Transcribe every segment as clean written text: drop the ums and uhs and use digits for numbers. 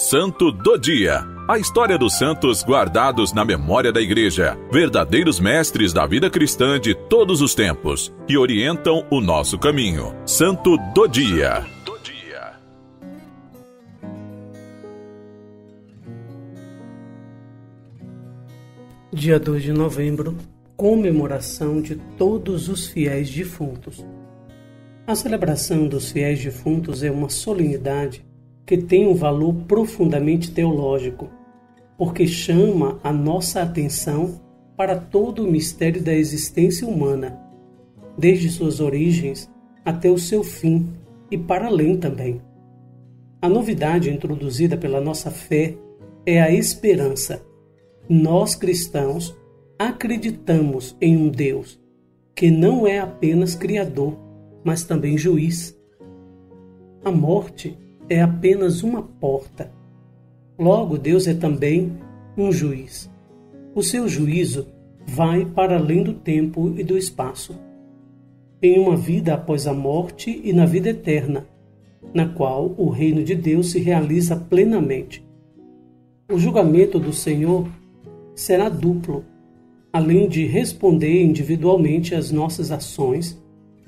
Santo do Dia. A história dos santos guardados na memória da Igreja, verdadeiros mestres da vida cristã de todos os tempos, que orientam o nosso caminho. Santo do Dia. Dia 2 de novembro, comemoração de todos os fiéis defuntos. A celebração dos fiéis defuntos é uma solenidade que tem um valor profundamente teológico, porque chama a nossa atenção para todo o mistério da existência humana, desde suas origens até o seu fim e para além também. A novidade introduzida pela nossa fé é a esperança. Nós cristãos acreditamos em um Deus que não é apenas Criador, mas também Juiz. A morte é apenas uma porta. Logo, Deus é também um juiz. O seu juízo vai para além do tempo e do espaço, em uma vida após a morte e na vida eterna, na qual o reino de Deus se realiza plenamente. O julgamento do Senhor será duplo. Além de responder individualmente às nossas ações,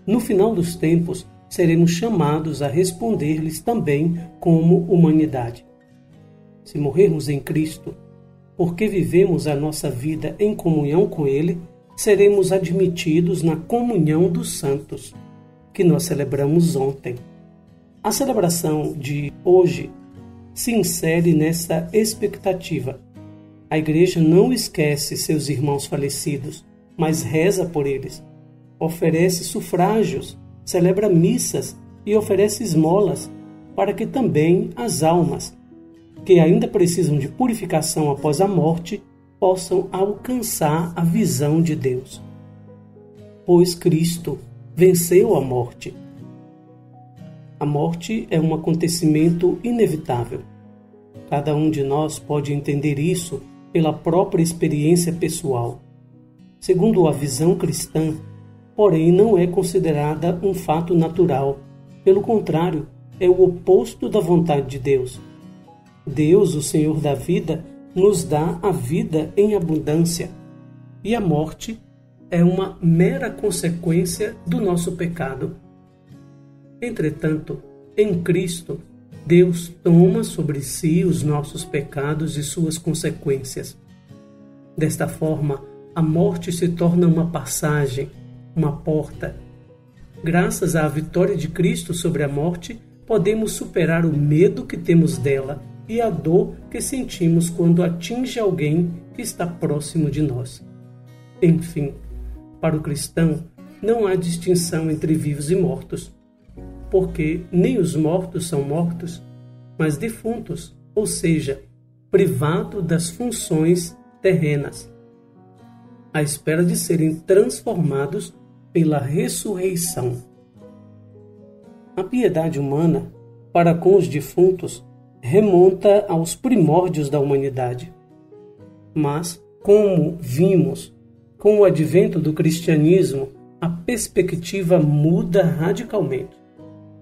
no final dos tempos seremos chamados a responder-lhes também como humanidade. Se morrermos em Cristo, porque vivemos a nossa vida em comunhão com Ele, seremos admitidos na comunhão dos santos, que nós celebramos ontem. A celebração de hoje se insere nessa expectativa. A Igreja não esquece seus irmãos falecidos, mas reza por eles, oferece sufrágios, celebra missas e oferece esmolas, para que também as almas, que ainda precisam de purificação após a morte, possam alcançar a visão de Deus. Pois Cristo venceu a morte. A morte é um acontecimento inevitável. Cada um de nós pode entender isso pela própria experiência pessoal. Segundo a visão cristã, porém, não é considerada um fato natural. Pelo contrário, é o oposto da vontade de Deus. Deus, o Senhor da vida, nos dá a vida em abundância, e a morte é uma mera consequência do nosso pecado. Entretanto, em Cristo, Deus toma sobre si os nossos pecados e suas consequências. Desta forma, a morte se torna uma passagem, uma porta. Graças à vitória de Cristo sobre a morte, podemos superar o medo que temos dela e a dor que sentimos quando atinge alguém que está próximo de nós. Enfim, para o cristão, não há distinção entre vivos e mortos, porque nem os mortos são mortos, mas defuntos, ou seja, privados das funções terrenas, à espera de serem transformados pela ressurreição. A piedade humana para com os defuntos remonta aos primórdios da humanidade. Mas, como vimos, com o advento do cristianismo, a perspectiva muda radicalmente.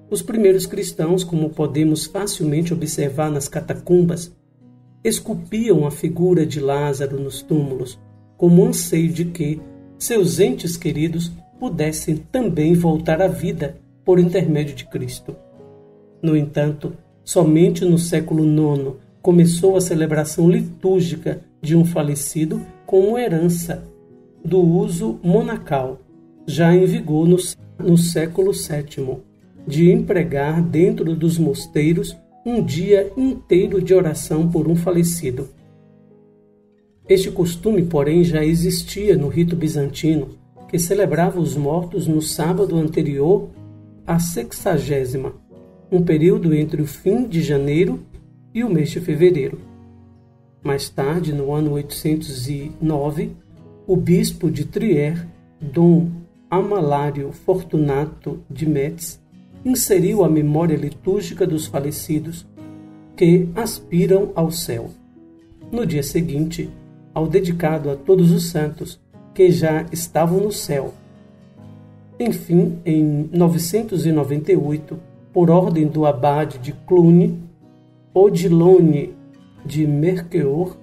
Os primeiros cristãos, como podemos facilmente observar nas catacumbas, esculpiam a figura de Lázaro nos túmulos, como anseio de que seus entes queridos pudessem também voltar à vida por intermédio de Cristo. No entanto, somente no século IX começou a celebração litúrgica de um falecido como herança do uso monacal, já em vigor no século VII, de empregar dentro dos mosteiros um dia inteiro de oração por um falecido. Este costume, porém, já existia no rito bizantino, que celebrava os mortos no sábado anterior à sexagésima, um período entre o fim de janeiro e o mês de fevereiro. Mais tarde, no ano 809, o bispo de Trier, Dom Amalário Fortunato de Metz, inseriu a memória litúrgica dos falecidos que aspiram ao céu. No dia seguinte, ao dedicado a todos os santos que já estavam no céu. Enfim, em 998, por ordem do abade de Cluny, Odilone de Mercœur,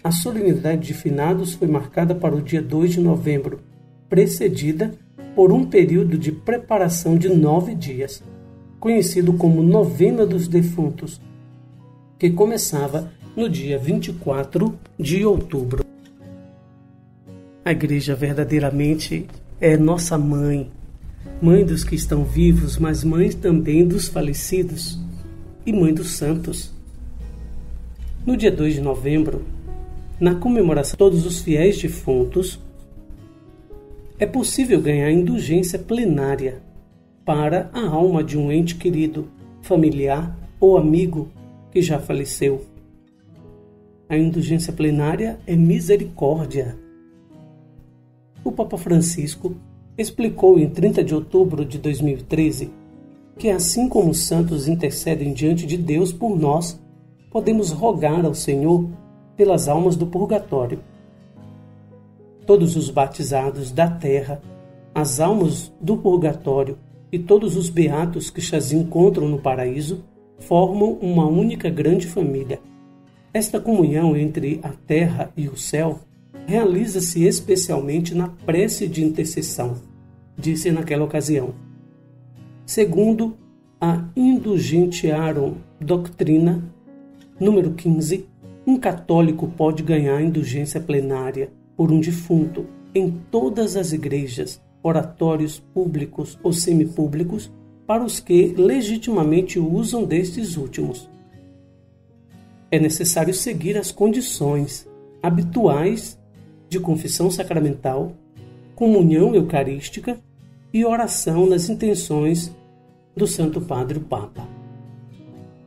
a solenidade de finados foi marcada para o dia 2 de novembro, precedida por um período de preparação de 9 dias, conhecido como Novena dos Defuntos, que começava no dia 24 de outubro. A Igreja verdadeiramente é nossa mãe, mãe dos que estão vivos, mas mãe também dos falecidos e mãe dos santos. No dia 2 de novembro, na comemoração de todos os fiéis defuntos, é possível ganhar indulgência plenária para a alma de um ente querido, familiar ou amigo que já faleceu. A indulgência plenária é misericórdia. O Papa Francisco explicou em 30 de outubro de 2013 que assim como os santos intercedem diante de Deus por nós, podemos rogar ao Senhor pelas almas do purgatório. Todos os batizados da terra, as almas do purgatório e todos os beatos que se encontram no paraíso formam uma única grande família. Esta comunhão entre a terra e o céu realiza-se especialmente na prece de intercessão, disse naquela ocasião. Segundo a Indulgentiarum Doctrina, número 15, um católico pode ganhar indulgência plenária por um defunto em todas as igrejas, oratórios públicos ou semipúblicos, para os que legitimamente usam destes últimos. É necessário seguir as condições habituais de confissão sacramental, comunhão eucarística e oração nas intenções do Santo Padre o Papa.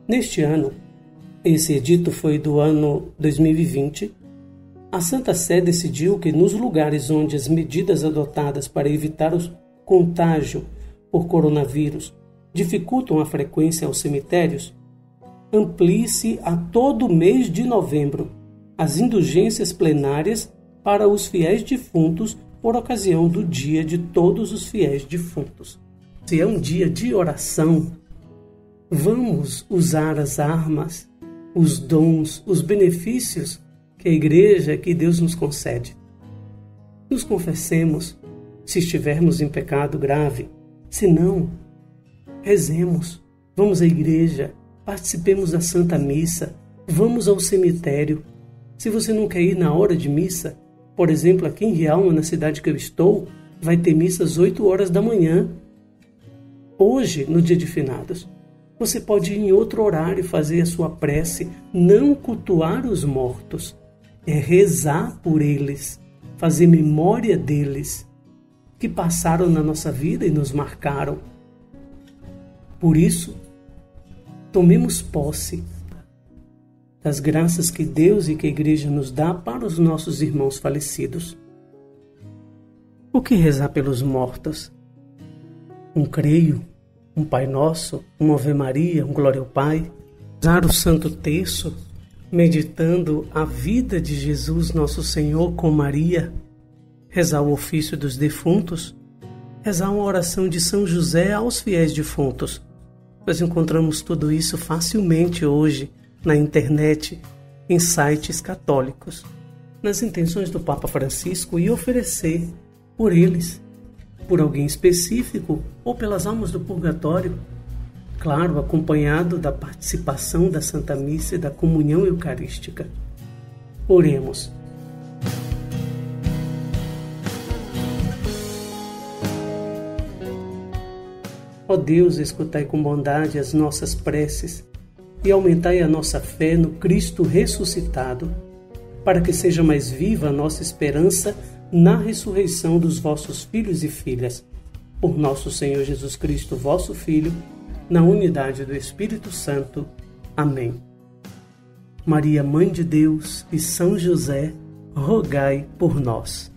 Neste ano, esse edito foi do ano 2020, a Santa Sé decidiu que nos lugares onde as medidas adotadas para evitar o contágio por coronavírus dificultam a frequência aos cemitérios, amplie-se a todo o mês de novembro as indulgências plenárias para os fiéis defuntos por ocasião do Dia de Todos os Fiéis Defuntos. Se é um dia de oração, vamos usar as armas, os dons, os benefícios que a Igreja, que Deus nos concede. Nos confessemos se estivermos em pecado grave. Se não, rezemos, vamos à igreja, participemos da Santa Missa, vamos ao cemitério. Se você não quer ir na hora de missa, por exemplo, aqui em Rialma, na cidade que eu estou, vai ter missa às 8 horas da manhã. Hoje, no dia de finados, você pode ir em outro horário fazer a sua prece, não cultuar os mortos, é rezar por eles, fazer memória deles, que passaram na nossa vida e nos marcaram. Por isso, tomemos posse das graças que Deus e que a Igreja nos dá para os nossos irmãos falecidos. O que rezar pelos mortos? Um creio, um Pai Nosso, uma Ave Maria, um Glória ao Pai, rezar o Santo Terço, meditando a vida de Jesus Nosso Senhor com Maria, rezar o ofício dos defuntos, rezar uma oração de São José aos fiéis defuntos. Nós encontramos tudo isso facilmente hoje na internet, em sites católicos, nas intenções do Papa Francisco, e oferecer por eles, por alguém específico ou pelas almas do purgatório, claro, acompanhado da participação da Santa Missa e da comunhão eucarística. Oremos. Ó Deus, escutai com bondade as nossas preces e aumentai a nossa fé no Cristo ressuscitado, para que seja mais viva a nossa esperança na ressurreição dos vossos filhos e filhas. Por nosso Senhor Jesus Cristo, vosso Filho, na unidade do Espírito Santo. Amém. Maria, Mãe de Deus, e São José, rogai por nós.